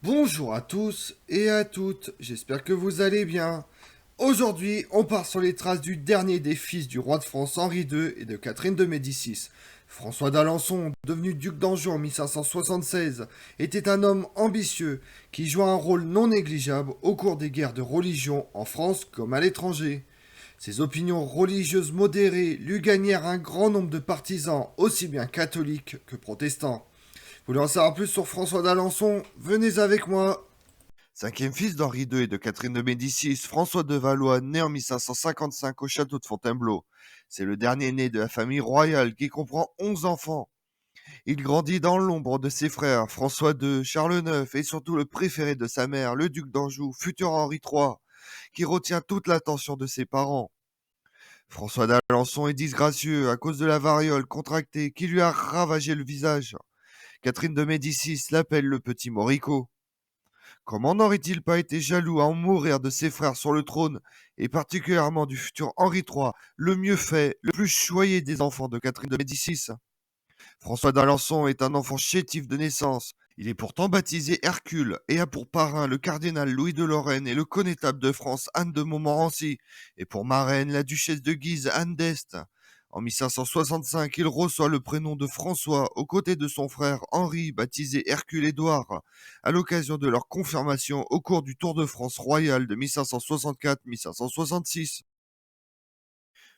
Bonjour à tous et à toutes, j'espère que vous allez bien. Aujourd'hui, on part sur les traces du dernier des fils du roi de France Henri II et de Catherine de Médicis. François d'Alençon, devenu duc d'Anjou en 1576, était un homme ambitieux qui joua un rôle non négligeable au cours des guerres de religion en France comme à l'étranger. Ses opinions religieuses modérées lui gagnèrent un grand nombre de partisans, aussi bien catholiques que protestants. Vous voulez en savoir plus sur François d'Alençon? Venez avec moi. Cinquième fils d'Henri II et de Catherine de Médicis, François de Valois naît en 1555 au château de Fontainebleau. C'est le dernier né de la famille royale qui comprend 11 enfants. Il grandit dans l'ombre de ses frères, François II, Charles IX et surtout le préféré de sa mère, le duc d'Anjou, futur Henri III, qui retient toute l'attention de ses parents. François d'Alençon est disgracieux à cause de la variole contractée qui lui a ravagé le visage. Catherine de Médicis l'appelle le petit Moricaud. Comment n'aurait-il pas été jaloux à en mourir de ses frères sur le trône, et particulièrement du futur Henri III, le mieux fait, le plus choyé des enfants de Catherine de Médicis? François d'Alençon est un enfant chétif de naissance. Il est pourtant baptisé Hercule et a pour parrain le cardinal Louis de Lorraine et le connétable de France Anne de Montmorency, et pour marraine la duchesse de Guise Anne d'Este. En 1565, il reçoit le prénom de François aux côtés de son frère Henri, baptisé Hercule-Édouard, à l'occasion de leur confirmation au cours du Tour de France royal de 1564-1566.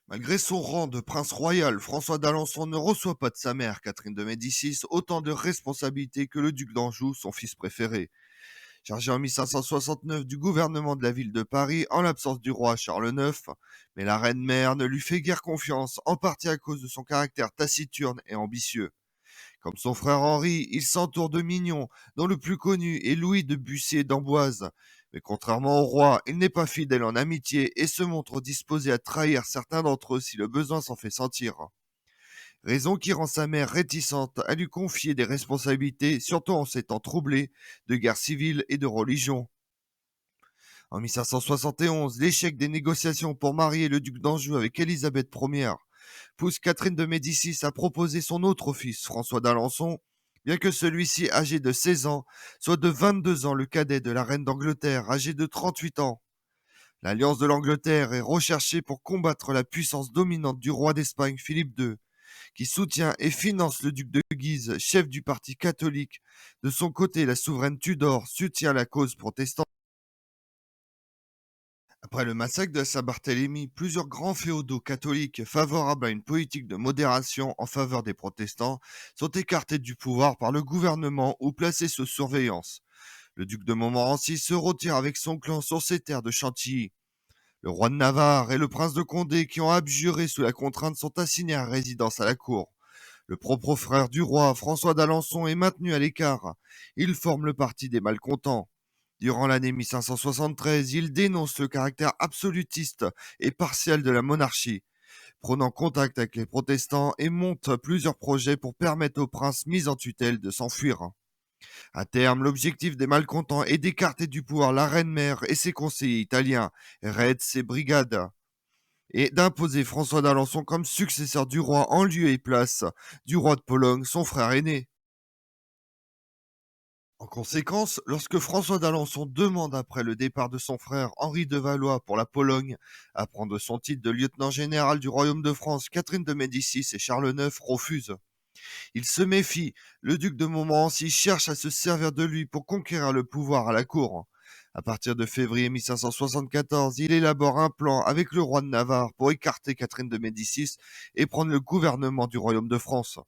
Malgré son rang de prince royal, François d'Alençon ne reçoit pas de sa mère, Catherine de Médicis, autant de responsabilités que le duc d'Anjou, son fils préféré. Chargé en 1569 du gouvernement de la ville de Paris en l'absence du roi Charles IX, mais la reine-mère ne lui fait guère confiance, en partie à cause de son caractère taciturne et ambitieux. Comme son frère Henri, il s'entoure de mignons, dont le plus connu est Louis de Bussy d'Amboise. Mais contrairement au roi, il n'est pas fidèle en amitié et se montre disposé à trahir certains d'entre eux si le besoin s'en fait sentir. Raison qui rend sa mère réticente à lui confier des responsabilités, surtout en ces temps troublés de guerre civile et de religion. En 1571, l'échec des négociations pour marier le duc d'Anjou avec Élisabeth Ier pousse Catherine de Médicis à proposer son autre fils, François d'Alençon, bien que celui-ci, âgé de 16 ans, soit de 22 ans le cadet de la reine d'Angleterre, âgée de 38 ans. L'alliance de l'Angleterre est recherchée pour combattre la puissance dominante du roi d'Espagne, Philippe II, qui soutient et finance le duc de Guise, chef du parti catholique. De son côté, la souveraine Tudor soutient la cause protestante. Après le massacre de Saint-Barthélemy, plusieurs grands féodaux catholiques favorables à une politique de modération en faveur des protestants sont écartés du pouvoir par le gouvernement ou placés sous surveillance. Le duc de Montmorency se retire avec son clan sur ses terres de Chantilly. Le roi de Navarre et le prince de Condé, qui ont abjuré sous la contrainte, sont assignés à résidence à la cour. Le propre frère du roi, François d'Alençon, est maintenu à l'écart. Il forme le parti des malcontents. Durant l'année 1573, il dénonce le caractère absolutiste et partial de la monarchie, prenant contact avec les protestants et monte plusieurs projets pour permettre aux princes mis en tutelle de s'enfuir. À terme, l'objectif des malcontents est d'écarter du pouvoir la reine-mère et ses conseillers italiens, Retz et Brigade, et d'imposer François d'Alençon comme successeur du roi en lieu et place du roi de Pologne, son frère aîné. En conséquence, lorsque François d'Alençon demande après le départ de son frère Henri de Valois pour la Pologne à prendre son titre de lieutenant général du royaume de France, Catherine de Médicis et Charles IX refusent. Il se méfie, le duc de Montmorency cherche à se servir de lui pour conquérir le pouvoir à la cour. À partir de février 1574, il élabore un plan avec le roi de Navarre pour écarter Catherine de Médicis et prendre le gouvernement du royaume de France.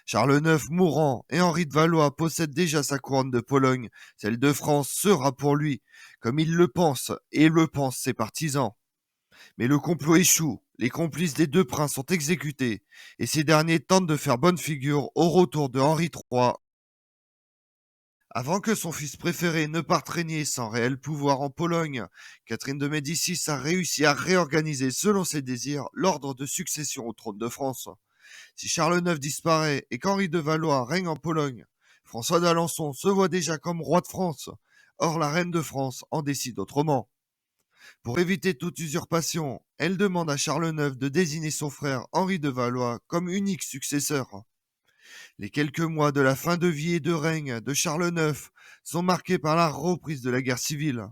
Charles IX mourant et Henri de Valois possède déjà sa couronne de Pologne. Celle de France sera pour lui, comme il le pense, et le pensent ses partisans. Mais le complot échoue, les complices des deux princes sont exécutés, et ces derniers tentent de faire bonne figure au retour de Henri III. Avant que son fils préféré ne parte régner sans réel pouvoir en Pologne, Catherine de Médicis a réussi à réorganiser selon ses désirs l'ordre de succession au trône de France. Si Charles IX disparaît et qu'Henri de Valois règne en Pologne, François d'Alençon se voit déjà comme roi de France. Or, la reine de France en décide autrement. Pour éviter toute usurpation, elle demande à Charles IX de désigner son frère Henri de Valois comme unique successeur. Les quelques mois de la fin de vie et de règne de Charles IX sont marqués par la reprise de la guerre civile.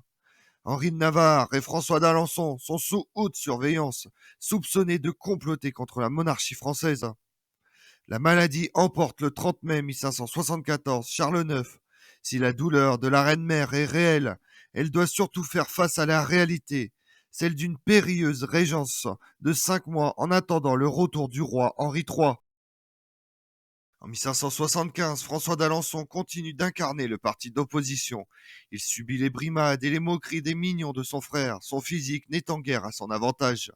Henri de Navarre et François d'Alençon sont sous haute surveillance, soupçonnés de comploter contre la monarchie française. La maladie emporte le 30 mai 1574 Charles IX. Si la douleur de la reine-mère est réelle, elle doit surtout faire face à la réalité, celle d'une périlleuse régence de 5 mois en attendant le retour du roi Henri III. En 1575, François d'Alençon continue d'incarner le parti d'opposition. Il subit les brimades et les moqueries des mignons de son frère, son physique n'étant guère à son avantage.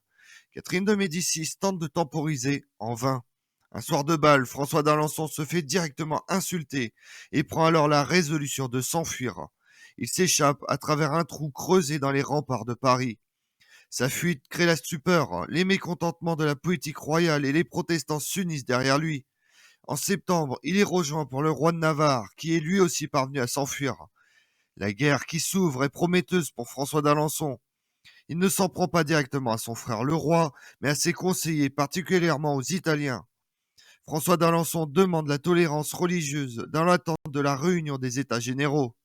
Catherine de Médicis tente de temporiser, en vain. Un soir de bal, François d'Alençon se fait directement insulter et prend alors la résolution de s'enfuir. Il s'échappe à travers un trou creusé dans les remparts de Paris. Sa fuite crée la stupeur, les mécontentements de la politique royale et les protestants s'unissent derrière lui. En septembre, il est rejoint par le roi de Navarre, qui est lui aussi parvenu à s'enfuir. La guerre qui s'ouvre est prometteuse pour François d'Alençon. Il ne s'en prend pas directement à son frère le roi, mais à ses conseillers, particulièrement aux Italiens. François d'Alençon demande la tolérance religieuse dans l'attente de la réunion des États généraux.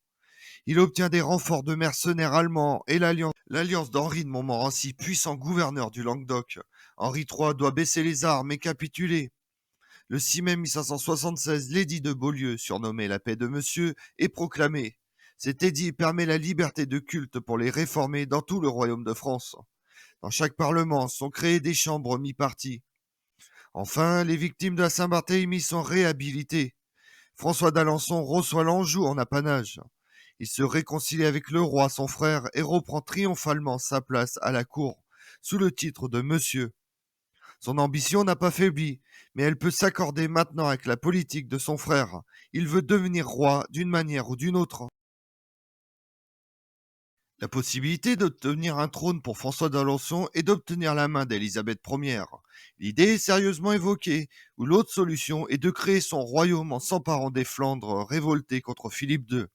Il obtient des renforts de mercenaires allemands et l'alliance d'Henri de Montmorency, puissant gouverneur du Languedoc. Henri III doit baisser les armes et capituler. Le 6 mai 1576, l'édit de Beaulieu, surnommé la paix de Monsieur, est proclamé. Cet édit permet la liberté de culte pour les réformés dans tout le royaume de France. Dans chaque parlement sont créées des chambres mi-parties. Enfin, les victimes de la Saint-Barthélemy sont réhabilitées. François d'Alençon reçoit l'Anjou en apanage. Il se réconcilie avec le roi, son frère, et reprend triomphalement sa place à la cour, sous le titre de Monsieur. Son ambition n'a pas faibli, mais elle peut s'accorder maintenant avec la politique de son frère. Il veut devenir roi d'une manière ou d'une autre. La possibilité d'obtenir un trône pour François d'Alençon est d'obtenir la main d'Élisabeth Ier. L'idée est sérieusement évoquée, ou l'autre solution est de créer son royaume en s'emparant des Flandres révoltées contre Philippe II.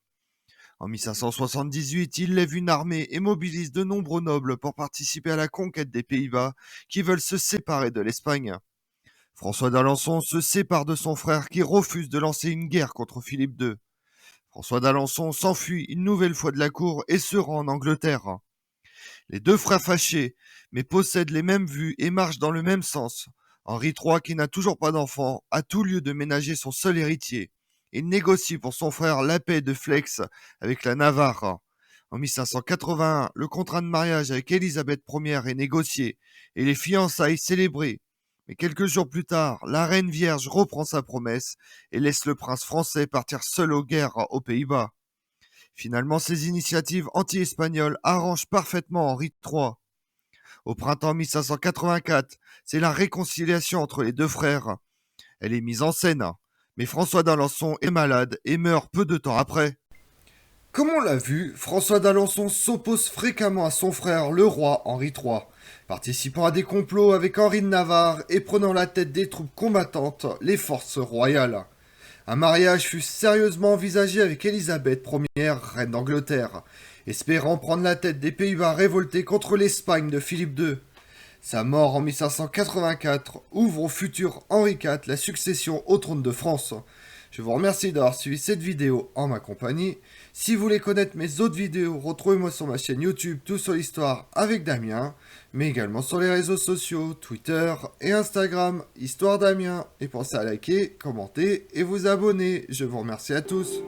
En 1578, il lève une armée et mobilise de nombreux nobles pour participer à la conquête des Pays-Bas qui veulent se séparer de l'Espagne. François d'Alençon se sépare de son frère qui refuse de lancer une guerre contre Philippe II. François d'Alençon s'enfuit une nouvelle fois de la cour et se rend en Angleterre. Les deux frères fâchés, mais possèdent les mêmes vues et marchent dans le même sens. Henri III, qui n'a toujours pas d'enfant, a tout lieu de ménager son seul héritier. Il négocie pour son frère la paix de Flex avec la Navarre. En 1581, le contrat de mariage avec Élisabeth Ier est négocié et les fiançailles célébrées. Mais quelques jours plus tard, la reine vierge reprend sa promesse et laisse le prince français partir seul aux guerres aux Pays-Bas. Finalement, ces initiatives anti-espagnoles arrangent parfaitement Henri III. Au printemps 1584, c'est la réconciliation entre les deux frères. Elle est mise en scène, mais François d'Alençon est malade et meurt peu de temps après. Comme on l'a vu, François d'Alençon s'oppose fréquemment à son frère, le roi Henri III, participant à des complots avec Henri de Navarre et prenant la tête des troupes combattantes, les forces royales. Un mariage fut sérieusement envisagé avec Élisabeth Ier, reine d'Angleterre, espérant prendre la tête des Pays-Bas révoltés contre l'Espagne de Philippe II. Sa mort en 1584 ouvre au futur Henri IV la succession au trône de France. Je vous remercie d'avoir suivi cette vidéo en ma compagnie. Si vous voulez connaître mes autres vidéos, retrouvez-moi sur ma chaîne YouTube Tout sur l'Histoire avec Damien, mais également sur les réseaux sociaux, Twitter et Instagram, Histoire Damien. Et pensez à liker, commenter et vous abonner. Je vous remercie à tous.